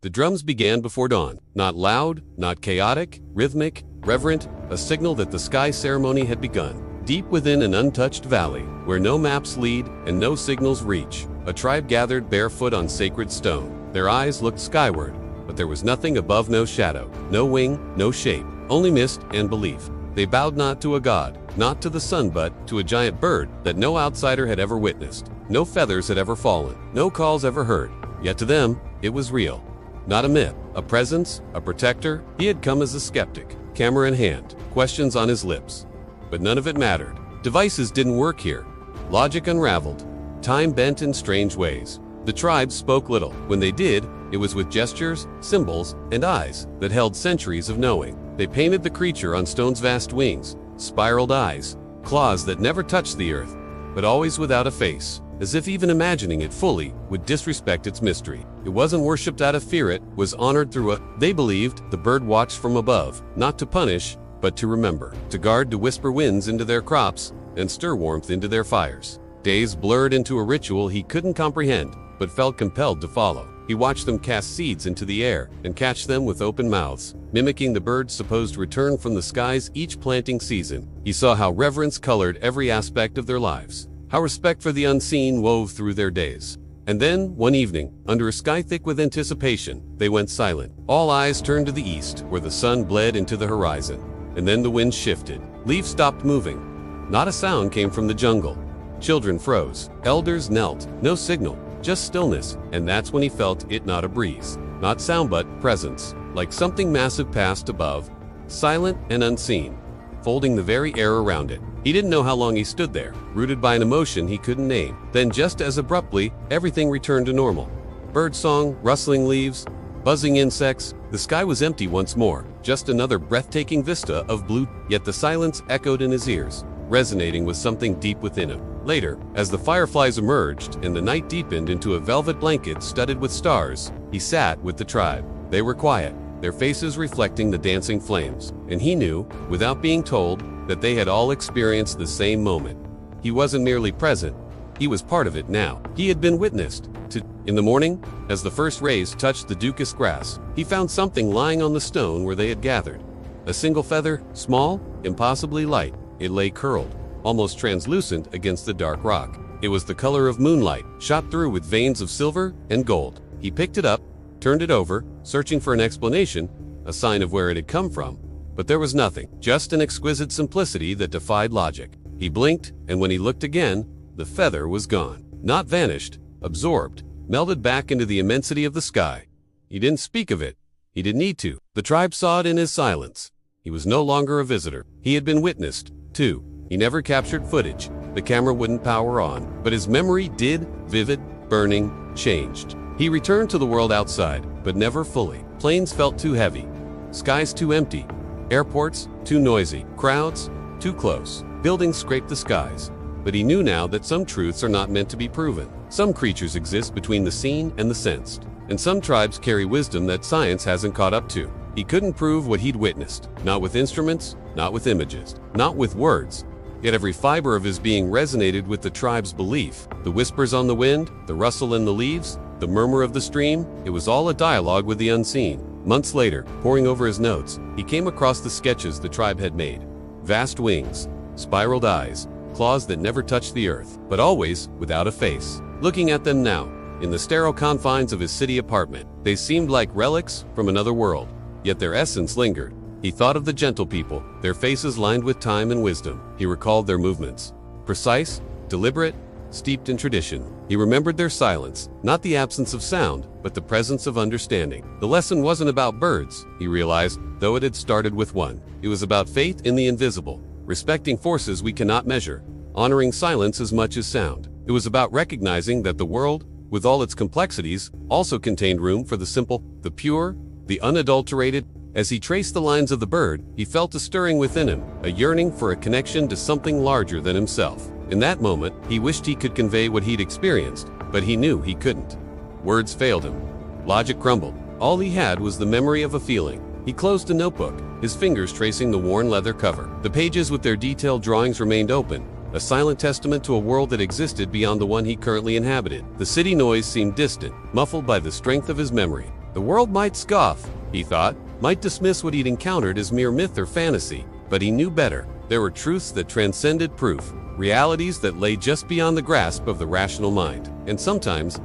The drums began before dawn, not loud, not chaotic, rhythmic, reverent, a signal that the sky ceremony had begun. Deep within an untouched valley, where no maps lead and no signals reach, a tribe gathered barefoot on sacred stone. Their eyes looked skyward, but there was nothing above, no shadow, no wing, no shape, only mist and belief. They bowed not to a god, not to the sun, but to a giant bird that no outsider had ever witnessed. No feathers had ever fallen, no calls ever heard. Yet to them, it was real. Not a myth, a presence, a protector. He had come as a skeptic, camera in hand, questions on his lips. But none of it mattered. Devices didn't work here. Logic unraveled. Time bent in strange ways. The tribes spoke little. When they did, it was with gestures, symbols, and eyes that held centuries of knowing. They painted the creature on stone's vast wings, spiraled eyes, claws that never touched the earth, but always without a face, as if even imagining it fully would disrespect its mystery. It wasn't worshipped out of fear, it was honored through they believed the bird watched from above, not to punish, but to remember, to guard, to whisper winds into their crops, and stir warmth into their fires. Days blurred into a ritual he couldn't comprehend, but felt compelled to follow. He watched them cast seeds into the air and catch them with open mouths, mimicking the bird's supposed return from the skies each planting season. He saw how reverence colored every aspect of their lives, how respect for the unseen wove through their days. And then, one evening, under a sky thick with anticipation, they went silent. All eyes turned to the east, where the sun bled into the horizon. And then the wind shifted. Leaves stopped moving. Not a sound came from the jungle. Children froze. Elders knelt. No signal. Just stillness, and that's when he felt it, not a breeze, not sound, but presence, like something massive passed above, silent and unseen, folding the very air around it. He didn't know how long he stood there, rooted by an emotion he couldn't name. Then just as abruptly, everything returned to normal. Birdsong, rustling leaves, buzzing insects. The sky was empty once more, just another breathtaking vista of blue, yet the silence echoed in his ears, resonating with something deep within him. Later, as the fireflies emerged and the night deepened into a velvet blanket studded with stars, he sat with the tribe. They were quiet, their faces reflecting the dancing flames, and he knew, without being told, that they had all experienced the same moment. He wasn't merely present, he was part of it now. He had been witnessed to. In the morning, as the first rays touched the ducus grass, he found something lying on the stone where they had gathered. A single feather, small, impossibly light. It lay curled, almost translucent against the dark rock. It was the color of moonlight, shot through with veins of silver and gold. He picked it up, turned it over, searching for an explanation, a sign of where it had come from. But there was nothing, just an exquisite simplicity that defied logic. He blinked, and when he looked again, the feather was gone. Not vanished, absorbed, melded back into the immensity of the sky. He didn't speak of it. He didn't need to. The tribe saw it in his silence. He was no longer a visitor. He had been witnessed, too. He never captured footage. The camera wouldn't power on, but his memory did, vivid, burning, changed. He returned to the world outside, but never fully. Planes felt too heavy, skies too empty, airports too noisy, crowds too close. Buildings scraped the skies. But he knew now that some truths are not meant to be proven. Some creatures exist between the seen and the sensed, and some tribes carry wisdom that science hasn't caught up to. He couldn't prove what he'd witnessed, not with instruments, not with images, not with words. Yet every fiber of his being resonated with the tribe's belief. The whispers on the wind, the rustle in the leaves, the murmur of the stream, it was all a dialogue with the unseen. Months later, poring over his notes, he came across the sketches the tribe had made. Vast wings, spiraled eyes, claws that never touched the earth, but always without a face. Looking at them now, in the sterile confines of his city apartment, they seemed like relics from another world, yet their essence lingered. He thought of the gentle people, their faces lined with time and wisdom. He recalled their movements, precise, deliberate, steeped in tradition. He remembered their silence, not the absence of sound, but the presence of understanding. The lesson wasn't about birds, he realized, though it had started with one. It was about faith in the invisible, respecting forces we cannot measure, honoring silence as much as sound. It was about recognizing that the world, with all its complexities, also contained room for the simple, the pure, the unadulterated. As he traced the lines of the bird, he felt a stirring within him, a yearning for a connection to something larger than himself. In that moment, he wished he could convey what he'd experienced, but he knew he couldn't. Words failed him. Logic crumbled. All he had was the memory of a feeling. He closed a notebook, his fingers tracing the worn leather cover. The pages with their detailed drawings remained open, a silent testament to a world that existed beyond the one he currently inhabited. The city noise seemed distant, muffled by the strength of his memory. The world might scoff, he thought, might dismiss what he'd encountered as mere myth or fantasy, but he knew better. There were truths that transcended proof, realities that lay just beyond the grasp of the rational mind. And sometimes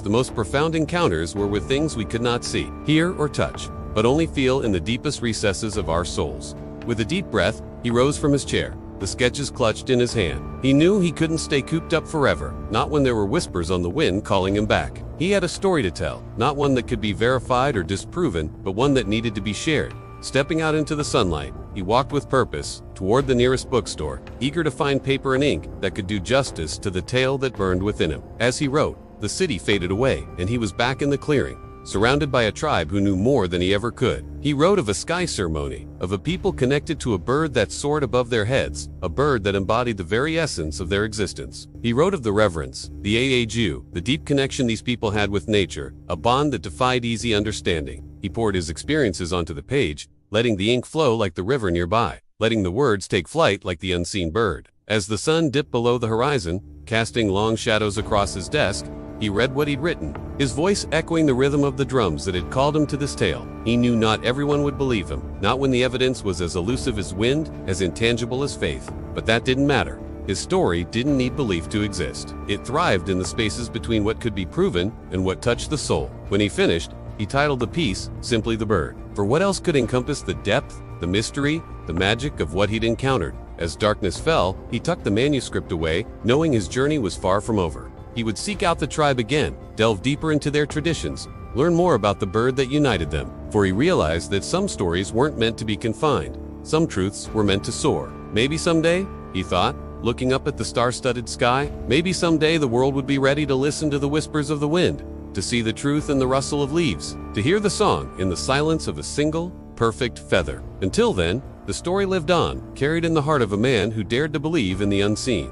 the most profound encounters were with things we could not see, hear, or touch, but only feel in the deepest recesses of our souls. With a deep breath, he rose from his chair, the sketches clutched in his hand. He knew he couldn't stay cooped up forever, not when there were whispers on the wind calling him back. He had a story to tell, not one that could be verified or disproven, but one that needed to be shared. Stepping out into the sunlight, he walked with purpose toward the nearest bookstore, eager to find paper and ink that could do justice to the tale that burned within him. As he wrote, the city faded away, and he was back in the clearing, surrounded by a tribe who knew more than he ever could. He wrote of a sky ceremony, of a people connected to a bird that soared above their heads, a bird that embodied the very essence of their existence. He wrote of the reverence, the aaju, the deep connection these people had with nature, a bond that defied easy understanding. He poured his experiences onto the page, letting the ink flow like the river nearby, letting the words take flight like the unseen bird. As the sun dipped below the horizon, casting long shadows across his desk, he read what he'd written, his voice echoing the rhythm of the drums that had called him to this tale. He knew not everyone would believe him, not when the evidence was as elusive as wind, as intangible as faith. But that didn't matter. His story didn't need belief to exist. It thrived in the spaces between what could be proven and what touched the soul. When he finished, he titled the piece simply "The Bird," for what else could encompass the depth, the mystery, the magic of what he'd encountered? As darkness fell, he tucked the manuscript away, knowing his journey was far from over. He would seek out the tribe again, delve deeper into their traditions, learn more about the bird that united them, for he realized that some stories weren't meant to be confined. Some truths were meant to soar. Maybe someday, he thought, looking up at the star-studded sky, maybe someday the world would be ready to listen to the whispers of the wind, to see the truth in the rustle of leaves, to hear the song in the silence of a single, perfect feather. Until then, the story lived on, carried in the heart of a man who dared to believe in the unseen.